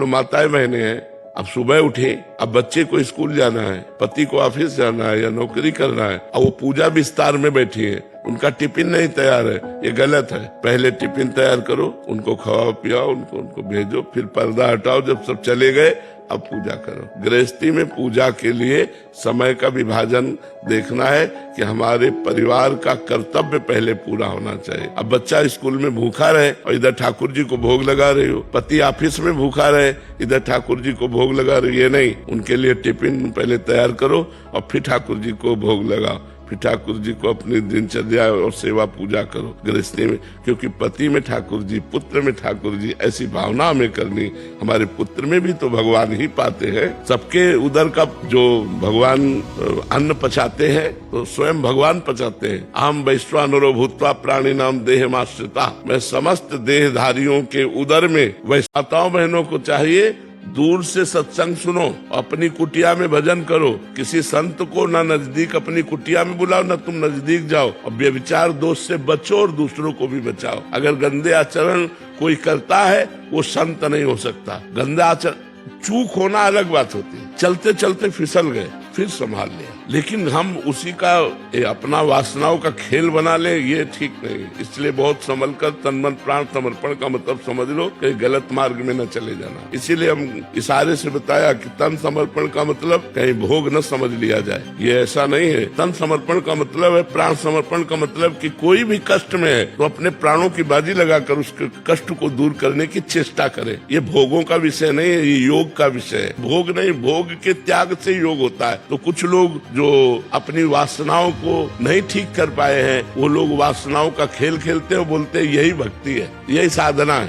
लो माताएं बहनें हैं, अब सुबह उठे, अब बच्चे को स्कूल जाना है, पति को ऑफिस जाना है या नौकरी करना है, अब वो पूजा विस्तार में बैठी है, उनका टिफिन नहीं तैयार है, ये गलत है। पहले टिफिन तैयार करो, उनको खवाओ पियाओ, उनको भेजो, फिर पर्दा हटाओ, जब सब चले गए अब पूजा करो। गृहस्थी में पूजा के लिए समय का विभाजन देखना है कि हमारे परिवार का कर्तव्य पहले पूरा होना चाहिए। अब बच्चा स्कूल में भूखा रहे और इधर ठाकुर जी को भोग लगा रही हो, पति ऑफिस में भूखा रहे इधर ठाकुर जी को भोग लगा रही, ये नहीं। उनके लिए टिफिन पहले तैयार करो और फिर ठाकुर जी को भोग लगाओ, फिर ठाकुर जी को अपनी दिनचर्या और सेवा पूजा करो गृहस्थी में। क्योंकि पति में ठाकुर जी, पुत्र में ठाकुर जी, ऐसी भावना हमें करनी। हमारे पुत्र में भी तो भगवान ही पाते हैं। सबके उदर का जो भगवान अन्न पचाते हैं तो स्वयं भगवान पचाते हैं। अहम वैश्वानरो भूत्वा प्राणी नाम देहमाश्रिता, मैं समस्त देहधारियों के उदर में। माताओं बहनों को चाहिए दूर से सत्संग सुनो, अपनी कुटिया में भजन करो, किसी संत को ना नजदीक अपनी कुटिया में बुलाओ ना तुम नजदीक जाओ, और व्यभिचार दोष से बचो और दूसरों को भी बचाओ। अगर गंदे आचरण कोई करता है वो संत नहीं हो सकता। गंदे आचरण, चूक होना अलग बात होती है, चलते चलते फिसल गए फिर संभाल लिया, लेकिन हम उसी का अपना वासनाओं का खेल बना ले, ये ठीक नहीं। इसलिए बहुत संभल कर तन मन प्राण समर्पण का मतलब समझ लो, कहीं गलत मार्ग में न चले जाना। इसीलिए हम इशारे से बताया कि तन समर्पण का मतलब कहीं भोग न समझ लिया जाए, ये ऐसा नहीं है। तन समर्पण का मतलब है, प्राण समर्पण का मतलब कि कोई भी कष्ट में है तो अपने प्राणों की बाजी लगाकर उस कष्ट को दूर करने की चेष्टा करे। ये भोगों का विषय नहीं है, ये योग का विषय है। भोग नहीं, भोग के त्याग से योग होता है। तो कुछ लोग जो अपनी वासनाओं को नहीं ठीक कर पाए हैं, वो लोग वासनाओं का खेल खेलते हैं, बोलते हैं यही भक्ति है, यही साधना है।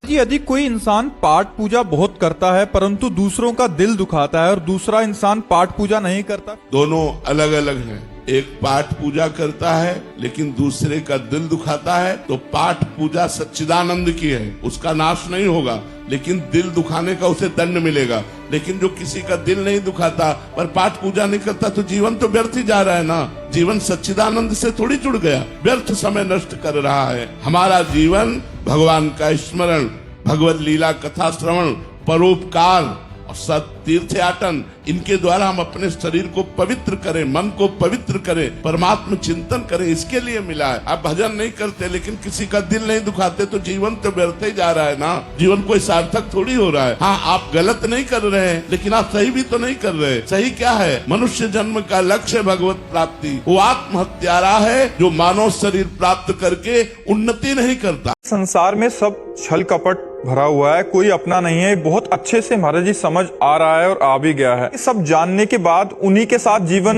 जी, यदि कोई इंसान पाठ पूजा बहुत करता है परंतु दूसरों का दिल दुखाता है और दूसरा इंसान पाठ पूजा नहीं करता, दोनों अलग अलग हैं। एक पाठ पूजा करता है लेकिन दूसरे का दिल दुखाता है, तो पाठ पूजा सच्चिदानंद की है, उसका नाश नहीं होगा, लेकिन दिल दुखाने का उसे दंड मिलेगा। लेकिन जो किसी का दिल नहीं दुखाता पर पाठ पूजा नहीं करता, तो जीवन तो व्यर्थ ही जा रहा है ना। जीवन सच्चिदानंद से थोड़ी जुड़ गया, व्यर्थ समय नष्ट कर रहा है। हमारा जीवन भगवान का स्मरण, भगवत लीला कथा श्रवण, परोपकार और सत तीर्थयाटन, इनके द्वारा हम अपने शरीर को पवित्र करें, मन को पवित्र करें, परमात्मा चिंतन करें, इसके लिए मिला है। आप भजन नहीं करते लेकिन किसी का दिल नहीं दुखाते, तो जीवन तो व्यर्थ ही जा रहा है ना। जीवन कोई सार्थक थोड़ी हो रहा है। हाँ, आप गलत नहीं कर रहे हैं लेकिन आप सही भी तो नहीं कर रहे। सही क्या है? मनुष्य जन्म का लक्ष्य भगवत प्राप्ति। वो आत्महत्यारा है जो मानव शरीर प्राप्त करके उन्नति नहीं करता। संसार में सब छल कपट भरा हुआ है, कोई अपना नहीं है। बहुत अच्छे से महाराज जी समझ आ रहा है और आ भी गया है। सब जानने के बाद उन्हीं के साथ जीवन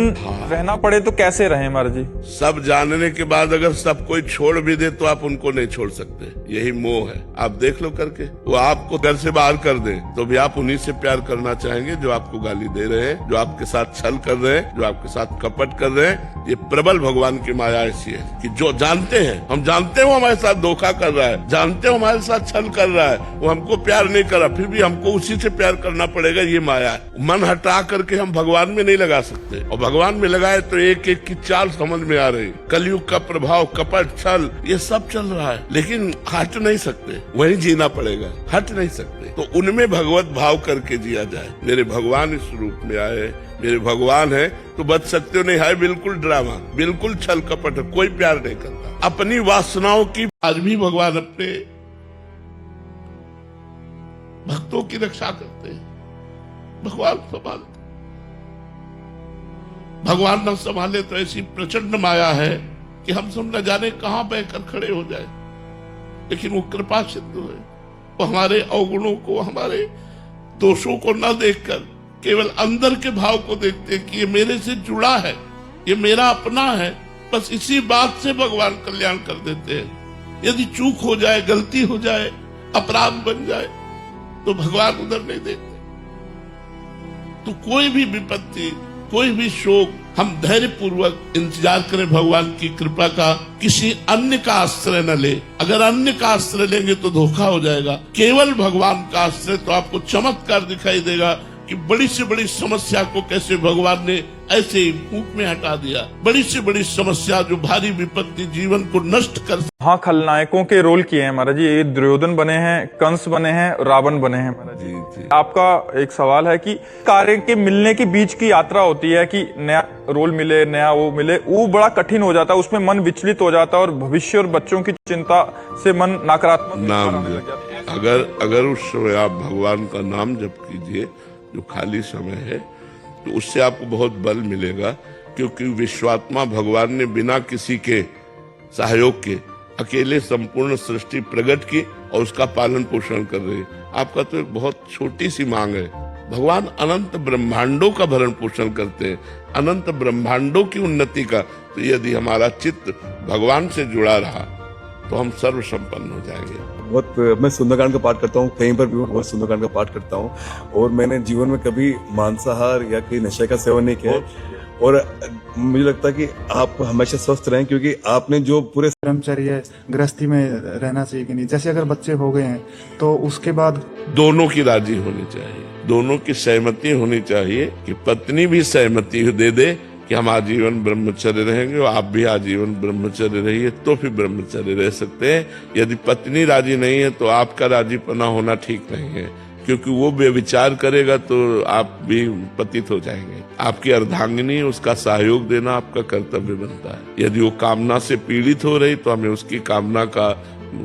रहना पड़े तो कैसे रहे महाराज जी? सब जानने के बाद अगर सब कोई छोड़ भी दे तो आप उनको नहीं छोड़ सकते, यही मोह है। आप देख लो करके, वो आपको घर से बाहर कर दे तो भी आप उन्हीं से प्यार करना चाहेंगे जो आपको गाली दे रहे हैं, जो आपके साथ छल कर रहे हैं, जो आपके साथ कपट कर रहे हैं। ये प्रबल भगवान की माया ऐसी है कि जो जानते हैं, हम जानते हैं वो हमारे साथ धोखा कर रहा है, जानते हो हमारे साथ छल कर रहा है, वो हमको प्यार नहीं कर रहा, फिर भी हमको उसी से प्यार करना पड़ेगा, ये माया है। मन हटा करके हम भगवान में नहीं लगा सकते, और भगवान में लगाए तो एक एक की चाल समझ में आ रही। कलयुग का प्रभाव, कपट, छल, ये सब चल रहा है, लेकिन हट नहीं सकते, वही जीना पड़ेगा, हट नहीं सकते। तो उनमें भगवत भाव करके जिया जाए। मेरे भगवान इस रूप में आए, मेरे भगवान है तो बच सकते हो, नहीं है बिल्कुल ड्रामा, बिल्कुल छल कपट, कोई प्यार नहीं करता। अपनी वासनाओं की आज भी भगवान अपने भक्तों की रक्षा करते हैं, भगवान संभालते। भगवान न संभाले तो ऐसी प्रचंड माया है कि हम सब न जाने कहां बहकर खड़े हो जाए, लेकिन वो कृपा सिंधु है। वो हमारे अवगुणों को, हमारे दोषों को न देखकर केवल अंदर के भाव को देखते हैं कि ये मेरे से जुड़ा है, ये मेरा अपना है। बस इसी बात से भगवान कल्याण कर देते हैं। यदि चूक हो जाए, गलती हो जाए, अपराध बन जाए तो भगवान उधर नहीं देखते। तो कोई भी विपत्ति, कोई भी शोक, हम धैर्य पूर्वक इंतजार करें भगवान की कृपा का। किसी अन्य का आश्रय न ले। अगर अन्य का आश्रय लेंगे तो धोखा हो जाएगा। केवल भगवान का आश्रय तो आपको चमत्कार दिखाई देगा। कि बड़ी से बड़ी समस्या को कैसे भगवान ने ऐसे ही फूंक में हटा दिया। बड़ी से बड़ी समस्या जो भारी विपत्ति जीवन को नष्ट कर। हाँ, खलनायकों के रोल किए हैं महाराज जी। ये दुर्योधन बने हैं, कंस बने हैं, रावण बने हैं महाराज जी। जी। आपका एक सवाल है कि कार्य के मिलने के बीच की यात्रा होती है कि नया रोल मिले, नया वो मिले, वो बड़ा कठिन हो जाता है, उसमें मन विचलित हो जाता है और भविष्य और बच्चों की चिंता से मन नकारात्मक नाम जप, अगर उस समय आप भगवान का नाम जप कीजिए जो खाली समय है, तो उससे आपको बहुत बल मिलेगा, क्योंकि विश्वात्मा भगवान ने बिना किसी के सहयोग के अकेले संपूर्ण सृष्टि प्रकट की और उसका पालन पोषण कर रही है। आपका तो एक बहुत छोटी सी मांग है, भगवान अनंत ब्रह्मांडों का भरण पोषण करते हैं, अनंत ब्रह्मांडों की उन्नति का। तो यदि हमारा चित्त भगवान से जुड़ा रहा तो हम सर्व संपन्न हो जाएंगे। बहुत मैं सुंदरकांड का पाठ करता हूँ, कहीं पर भी बहुत सुंदरकांड का पाठ करता हूँ, और मैंने जीवन में कभी मांसाहार या कोई नशे का सेवन नहीं किया। और मुझे लगता है कि आप हमेशा स्वस्थ रहें, क्योंकि आपने जो पूरे ब्रह्मचर्य गृहस्थी में रहना चाहिए कि नहीं। जैसे अगर बच्चे हो गए हैं तो उसके बाद दोनों की राजी होनी चाहिए, दोनों की सहमति होनी चाहिए कि पत्नी भी सहमति दे दे कि हम आजीवन ब्रह्मचर्य रहेंगे और आप भी आजीवन ब्रह्मचर्य रहिए, तो फिर ब्रह्मचर्य रह सकते हैं। यदि पत्नी राजी नहीं है तो आपका राजीपना होना ठीक नहीं है, क्योंकि वो व्यभिचार करेगा तो आप भी पतित हो जाएंगे। आपकी अर्धांगिनी उसका सहयोग देना आपका कर्तव्य बनता है। यदि वो कामना से पीड़ित हो रही तो हमें उसकी कामना का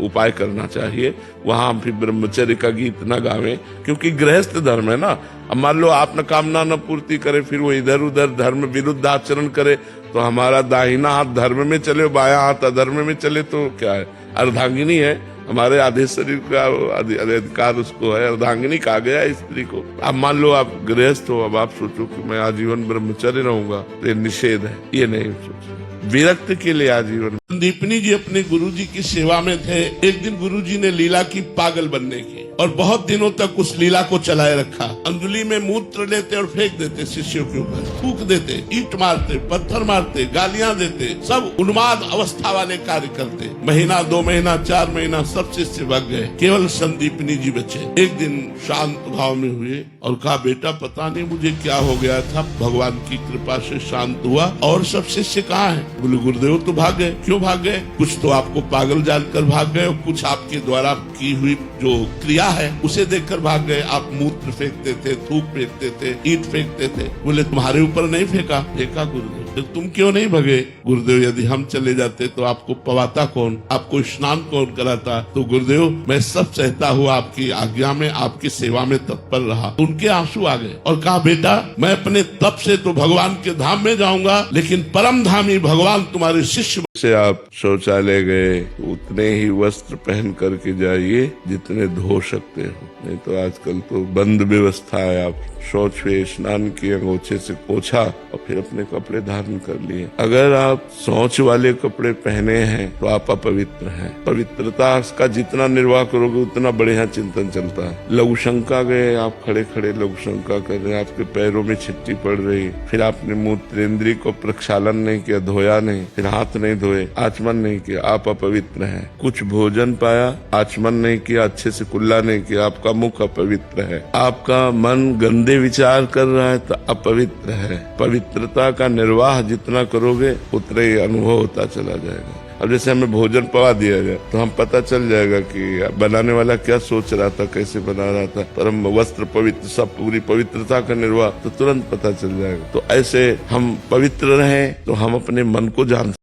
उपाय करना चाहिए। वहां हम फिर ब्रह्मचर्य का गीत न गावें, क्योंकि गृहस्थ धर्म है ना। अब मान लो आप न कामना न पूर्ति करे, फिर वो इधर उधर धर्म विरुद्ध आचरण करे, तो हमारा दाहिना हाथ धर्म में चले, बायां हाथ अधर्म में चले तो क्या है? अर्धांगिनी है, हमारे आधे शरीर का अधिकार उसको है, अर्धांगिनी कहा गया स्त्री को। अब मान लो आप गृहस्थ हो, अब आप सोचो कि मैं आजीवन ब्रह्मचर्य रहूंगा, तो ये निषेध है, ये नहीं सोचो। विरक्त के लिए आजीवन। संदीपनी जी अपने गुरुजी की सेवा में थे। एक दिन गुरुजी ने लीला की पागल बनने की, और बहुत दिनों तक उस लीला को चलाए रखा। अंजलि में मूत्र लेते और फेंक देते शिष्यों के ऊपर, थूक देते, ईंट मारते, पत्थर मारते, गालियां देते, सब उन्माद अवस्था वाले कार्य करते। महीना, 2 महीना, 4 महीना सब शिष्य भाग गए, केवल संदीपनी जी बचे। एक दिन शांत भाव में हुए और कहा, बेटा पता नहीं मुझे क्या हो गया था, भगवान की कृपा से शांत हुआ। और सब शिष्य कहाँ हैं? बोले गुरुदेव तो भाग गए। क्यों भाग गए? कुछ तो आपको पागल जानकर भाग गए और कुछ आपके द्वारा की हुई जो क्रिया है उसे देखकर भाग गए। आप मूत्र फेंकते थे, थूक फेंकते थे, ईंट फेंकते थे। बोले तुम्हारे ऊपर नहीं फेंका? फेंका गुरुदेव। तो तुम क्यों नहीं भगे? गुरुदेव यदि हम चले जाते तो आपको पवाता कौन, आपको स्नान कौन कराता? तो गुरुदेव मैं सब सहता हुआ आपकी आज्ञा में, आपकी सेवा में तत्पर रहा। उनके आंसू आ गए और कहा, बेटा मैं अपने तप से तो भगवान के धाम में जाऊंगा, लेकिन परम धामी भगवान तुम्हारे शिष्य से। आप शौचालय गए उतने ही वस्त्र पहन करके जाइए जितने धो सकते हो, नहीं तो आजकल तो बंद व्यवस्था है। आप शौच हुए, स्नान किए, अंगोछे से पोछा और फिर अपने कपड़े धारण कर लिए। अगर आप शौच वाले कपड़े पहने हैं तो आप अपवित्र हैं। पवित्रता का जितना निर्वाह करोगे उतना बढ़िया चिंतन चलता है। लघु शंका गए, आप खड़े खड़े लघु शंका कर रहे हैं, आपके पैरों में छिट्टी पड़ रही, फिर आपने मूत्रेंद्रिय को प्रक्षालन नहीं किया, धोया नहीं, फिर हाथ नहीं धोए, आचमन नहीं किया, आप अपवित्र हैं। कुछ भोजन पाया, आचमन नहीं किया, अच्छे से कुल्ला नहीं किया, आपका मुख अपवित्र है। आपका मन गंदे विचार कर रहा है तो अपवित्र है। पवित्रता का निर्वाह जितना करोगे उतना ही अनुभव होता चला जाएगा। अब जैसे हमें भोजन पवा दिया जाए तो हम पता चल जाएगा कि बनाने वाला क्या सोच रहा था, कैसे बना रहा था। परम वस्त्र पवित्र, सब पूरी पवित्रता का निर्वाह तो तुरंत पता चल जाएगा। तो ऐसे हम पवित्र रहें तो हम अपने मन को जान